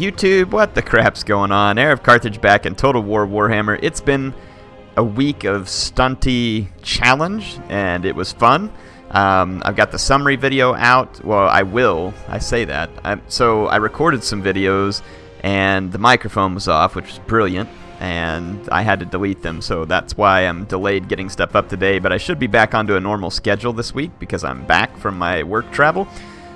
YouTube, what the crap's going on? HeirofCarthage back in Total War Warhammer. It's been a week of stunty challenge, and it was fun. I've got the summary video out. Well, I say that. So I recorded some videos, and the microphone was off, which was brilliant, and I had to delete them, so that's why I'm delayed getting stuff up today, but I should be back onto a normal schedule this week because I'm back from my work travel.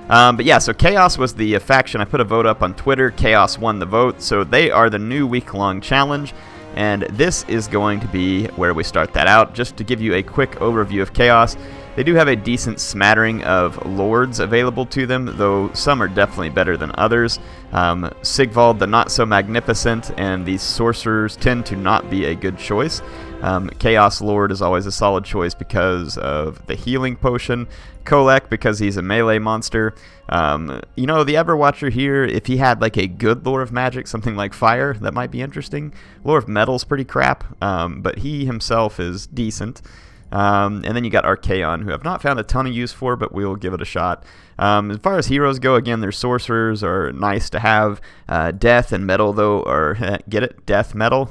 But yeah, so Chaos was the faction. I put a vote up on Twitter. Chaos won the vote, so they are the new week-long challenge, and this is going to be where we start that out. Just to give you a quick overview of Chaos, they do have a decent smattering of lords available to them, though some are definitely better than others. Sigvald, the not-so-magnificent, and these sorcerers tend to not be a good choice. Chaos Lord is always a solid choice because of the healing potion. Kolek, because he's a melee monster. You know, the Everwatcher here, if he had like a good Lore of Magic, something like Fire, that might be interesting. Lore of Metal's pretty crap, but he himself is decent. And then you got Archaon, who I've not found a ton of use for, but we'll give it a shot. As far as heroes go, again, their sorcerers are nice to have. Death and Metal, though, are... get it? Death Metal?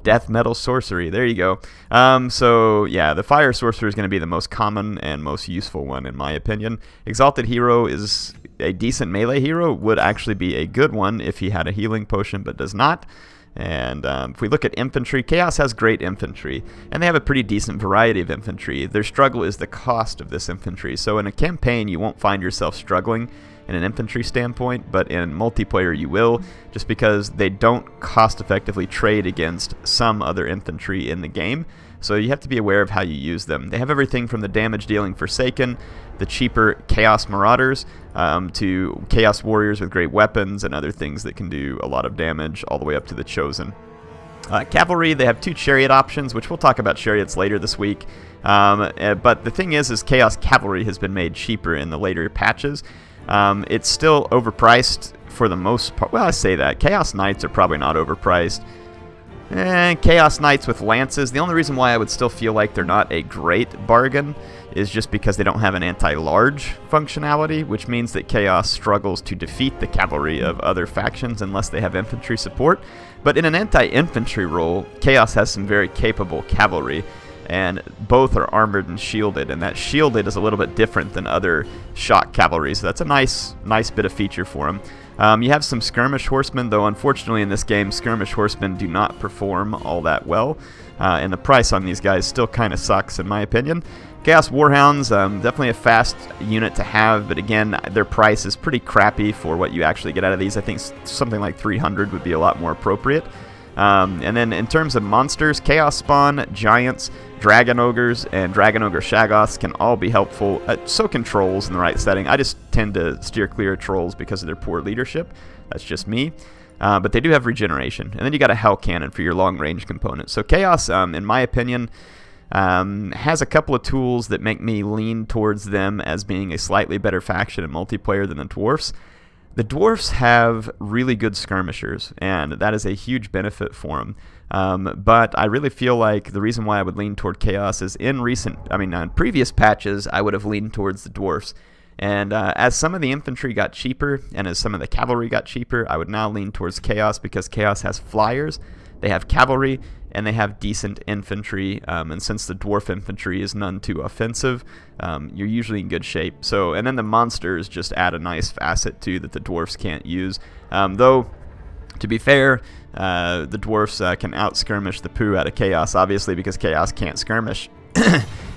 Death Metal Sorcery. There you go. So, yeah, the Fire Sorcerer is going to be the most common and most useful one, in my opinion. Exalted Hero is a decent melee hero. Would actually be a good one if he had a healing potion, but does not. And if we look at infantry, Chaos has great infantry, and they have a pretty decent variety of infantry. Their struggle is the cost of this infantry. So in a campaign, you won't find yourself struggling in an infantry standpoint, but in multiplayer you will, just because they don't cost-effectively trade against some other infantry in the game. So you have to be aware of how you use them. They have everything from the damage-dealing Forsaken, the cheaper Chaos Marauders, to Chaos Warriors with great weapons and other things that can do a lot of damage, all the way up to the Chosen. Cavalry, they have two chariot options, which we'll talk about chariots later this week. But the thing is Chaos Cavalry has been made cheaper in the later patches. It's still overpriced for the most part. Well, I say that. Chaos Knights are probably not overpriced. Chaos Knights with Lances, the only reason why I would still feel like they're not a great bargain is just because they don't have an anti-large functionality, which means that Chaos struggles to defeat the cavalry of other factions unless they have infantry support. But in an anti-infantry role, Chaos has some very capable cavalry, and both are armored and shielded, and that shielded is a little bit different than other shock cavalry, so that's a nice bit of feature for them. You have some skirmish horsemen, though unfortunately in this game skirmish horsemen do not perform all that well, and the price on these guys still kind of sucks in my opinion. Chaos Warhounds, definitely a fast unit to have, but again, their price is pretty crappy for what you actually get out of these. I think something like 300 would be a lot more appropriate. And then in terms of monsters, Chaos Spawn, Giants, Dragon Ogres, and Dragon Ogre Shaggoths can all be helpful. So can Trolls in the right setting. I just tend to steer clear of Trolls because of their poor leadership. That's just me. But they do have regeneration. And then you got a Hell Cannon for your long-range component. So Chaos, in my opinion, has a couple of tools that make me lean towards them as being a slightly better faction in multiplayer than the Dwarfs. The Dwarfs have really good skirmishers, and that is a huge benefit for them. But I really feel like the reason why I would lean toward Chaos is on previous patches, I would have leaned towards the Dwarfs. And as some of the infantry got cheaper, and as some of the cavalry got cheaper, I would now lean towards Chaos because Chaos has flyers, they have cavalry, and they have decent infantry, and since the dwarf infantry is none too offensive, you're usually in good shape. So, and then the monsters just add a nice facet too that the dwarfs can't use. Though, to be fair, the dwarfs can out-skirmish the poo out of Chaos, obviously, because Chaos can't skirmish.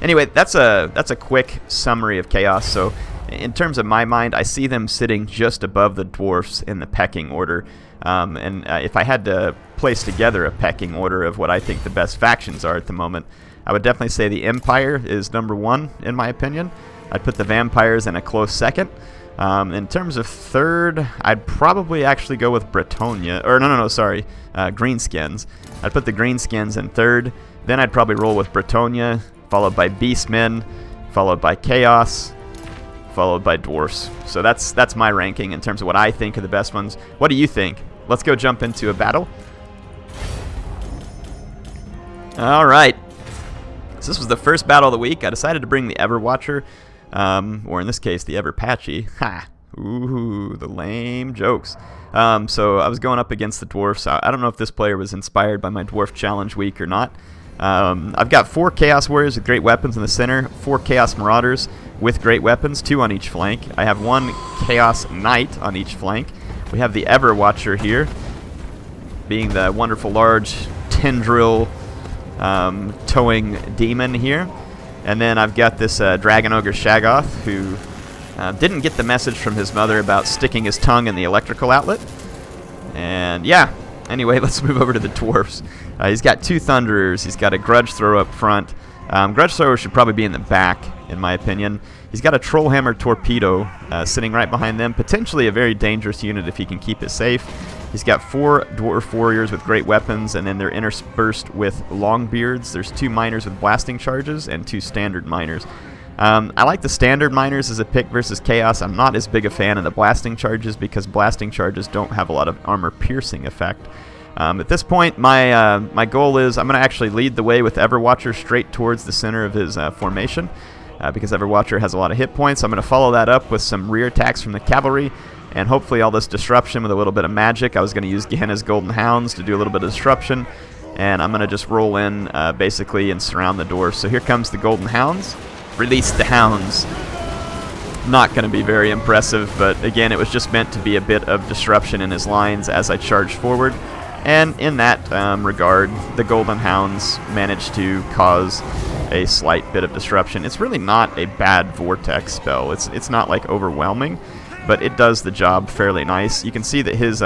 Anyway, that's a quick summary of Chaos. So, in terms of my mind, I see them sitting just above the dwarfs in the pecking order. And if I had to place together a pecking order of what I think the best factions are at the moment, I would definitely say the Empire is number one, in my opinion. I'd put the Vampires in a close second. In terms of third, I'd probably actually go with Bretonnia. Or Greenskins. I'd put the Greenskins in third. Then I'd probably roll with Bretonnia, followed by Beastmen, followed by Chaos, followed by Dwarfs. So that's my ranking in terms of what I think are the best ones. What do you think? Let's go jump into a battle. Alright. So this was the first battle of the week. I decided to bring the Everwatcher, or in this case, the Patchy. Ha! Ooh, the lame jokes. So I was going up against the dwarfs. I don't know if this player was inspired by my dwarf challenge week or not. I've got 4 Chaos Warriors with great weapons in the center, 4 Chaos Marauders with great weapons, 2 on each flank. I have 1 Chaos Knight on each flank. We have the Everwatcher here, being the wonderful large tendril towing demon here. And then I've got this Dragon Ogre Shaggoth, who didn't get the message from his mother about sticking his tongue in the electrical outlet. And yeah, anyway, let's move over to the dwarfs. He's got 2 Thunderers. He's got a Grudge Thrower up front. Grudge Thrower should probably be in the back, in my opinion. He's got a Trollhammer Torpedo sitting right behind them. Potentially a very dangerous unit if he can keep it safe. He's got 4 Dwarf Warriors with great weapons, and then they're interspersed with Longbeards. There's 2 Miners with blasting charges and 2 Standard Miners. I like the Standard Miners as a pick versus Chaos. I'm not as big a fan of the blasting charges because blasting charges don't have a lot of armor piercing effect. At this point, my goal is I'm going to actually lead the way with Everwatcher straight towards the center of his formation because Everwatcher has a lot of hit points. I'm going to follow that up with some rear attacks from the cavalry and hopefully all this disruption with a little bit of magic. I was going to use Gehenna's Golden Hounds to do a little bit of disruption, and I'm going to just roll in basically and surround the dwarfs. So here comes the Golden Hounds. Release the Hounds. Not going to be very impressive, but again, it was just meant to be a bit of disruption in his lines as I charged forward. And in that regard, the Golden Hounds managed to cause a slight bit of disruption. It's really not a bad Vortex spell. It's not like overwhelming, but it does the job fairly nice. You can see that his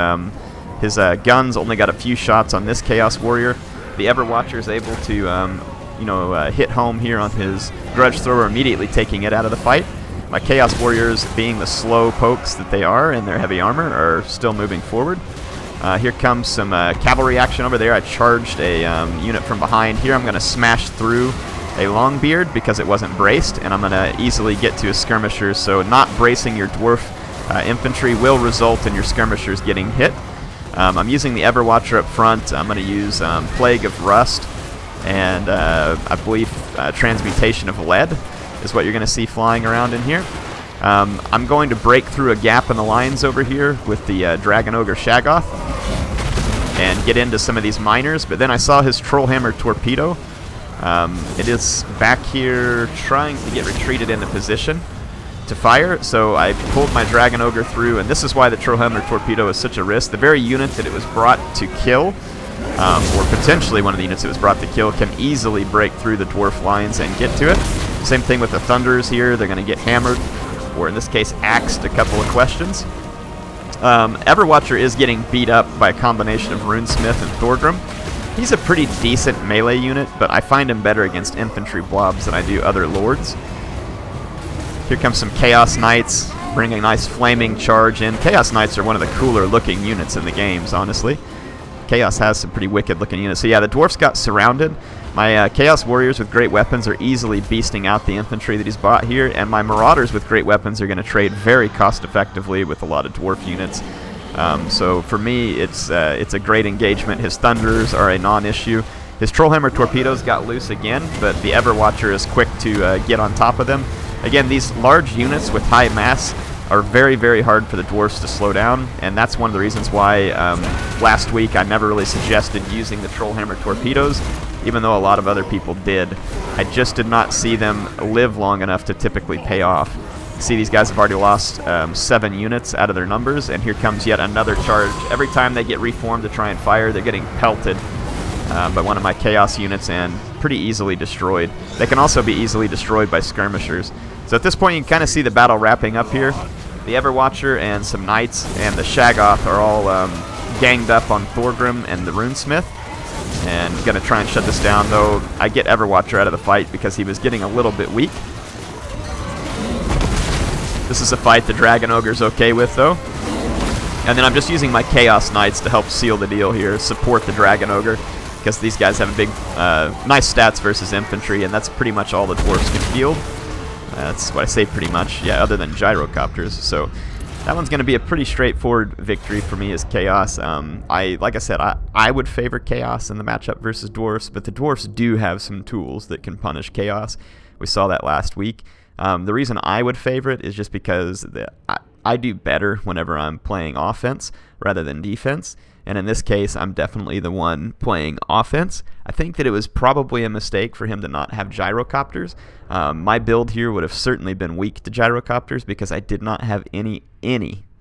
guns only got a few shots on this Chaos Warrior. The Everwatcher is able to hit home here on his Grudge Thrower, immediately taking it out of the fight. My Chaos Warriors, being the slow pokes that they are in their heavy armor, are still moving forward. Here comes some cavalry action over there. I charged a unit from behind. Here I'm going to smash through a Longbeard because it wasn't braced, and I'm going to easily get to his skirmishers. So not bracing your dwarf infantry will result in your skirmishers getting hit. I'm using the Everwatcher up front. I'm going to use Plague of Rust and I believe Transmutation of Lead is what you're going to see flying around in here. I'm going to break through a gap in the lines over here with the Dragon Ogre Shaggoth and get into some of these miners, but then I saw his Trollhammer Torpedo. It is back here trying to get retreated into position to fire, so I pulled my Dragon Ogre through, and this is why the Trollhammer Torpedo is such a risk. The very unit that it was brought to kill, or potentially one of the units it was brought to kill, can easily break through the dwarf lines and get to it. Same thing with the Thunderers here. They're going to get hammered, or in this case axed a couple of questions. Everwatcher is getting beat up by a combination of Runesmith and Thorgrim. He's a pretty decent melee unit, but I find him better against infantry blobs than I do other lords. Here comes some Chaos Knights, bringing a nice flaming charge in. Chaos Knights are one of the cooler looking units in the games, honestly. Chaos has some pretty wicked looking units. So yeah, the dwarfs got surrounded. My Chaos Warriors with great weapons are easily beasting out the infantry that he's bought here, and my Marauders with great weapons are going to trade very cost effectively with a lot of dwarf units. So for me, it's a great engagement. His Thunderers are a non-issue. His Trollhammer Torpedoes got loose again, but the Everwatcher is quick to get on top of them. Again, these large units with high mass are very, very hard for the dwarfs to slow down, and that's one of the reasons why last week I never really suggested using the Trollhammer Torpedoes, even though a lot of other people did. I just did not see them live long enough to typically pay off. See, these guys have already lost 7 units out of their numbers, and here comes yet another charge. Every time they get reformed to try and fire, they're getting pelted by one of my Chaos units and pretty easily destroyed. They can also be easily destroyed by skirmishers. So at this point, you can kind of see the battle wrapping up here. The Everwatcher and some Knights and the Shaggoth are all ganged up on Thorgrim and the Runesmith, and going to try and shut this down, though I get Everwatcher out of the fight because he was getting a little bit weak. This is a fight the Dragon Ogre's okay with, though. And then I'm just using my Chaos Knights to help seal the deal here, support the Dragon Ogre, because these guys have a big, nice stats versus infantry, and that's pretty much all the dwarves can field. That's what I say pretty much, yeah, other than gyrocopters. So that one's going to be a pretty straightforward victory for me as Chaos. Like I said, I would favor Chaos in the matchup versus Dwarfs, but the Dwarfs do have some tools that can punish Chaos. We saw that last week. The reason I would favor it is just because I do better whenever I'm playing offense rather than defense. And in this case, I'm definitely the one playing offense. I think that it was probably a mistake for him to not have gyrocopters. My build here would have certainly been weak to gyrocopters because I did not have any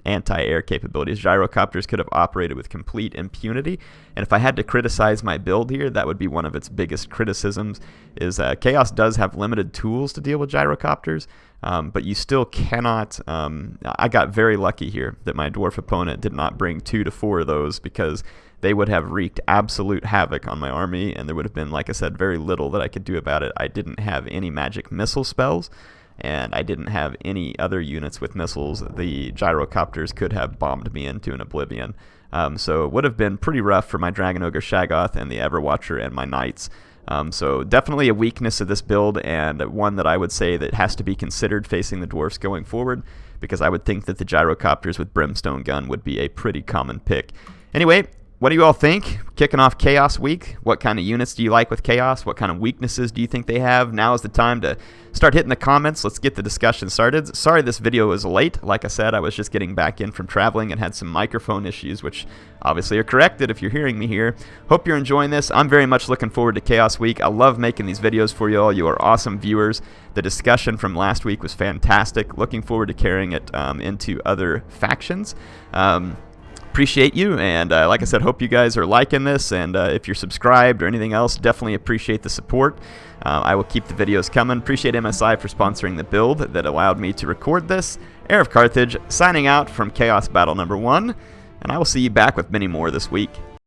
anti-air capabilities. Gyrocopters could have operated with complete impunity. And if I had to criticize my build here, that would be one of its biggest criticisms, is Chaos does have limited tools to deal with gyrocopters, but you still cannot... I got very lucky here that my dwarf opponent did not bring 2 to 4 of those, because they would have wreaked absolute havoc on my army, and there would have been, like I said, very little that I could do about it. I didn't have any magic missile spells, and I didn't have any other units with missiles. The gyrocopters could have bombed me into an oblivion. So it would have been pretty rough for my Dragon Ogre Shaggoth and the Everwatcher and my Knights. So definitely a weakness of this build, and one that I would say that has to be considered facing the dwarfs going forward, because I would think that the gyrocopters with Brimstone Gun would be a pretty common pick. Anyway, what do you all think? Kicking off Chaos Week, what kind of units do you like with Chaos? What kind of weaknesses do you think they have? Now is the time to start hitting the comments. Let's get the discussion started. Sorry this video is late. Like I said, I was just getting back in from traveling and had some microphone issues, which obviously are corrected if you're hearing me here. Hope you're enjoying this. I'm very much looking forward to Chaos Week. I love making these videos for you all. You are awesome viewers. The discussion from last week was fantastic. Looking forward to carrying it into other factions. Appreciate you, and like I said, hope you guys are liking this, and if you're subscribed or anything else, definitely appreciate the support. I will keep the videos coming. Appreciate MSI for sponsoring the build that allowed me to record this. HeirofCarthage signing out from Chaos Battle number 1, and I will see you back with many more this week.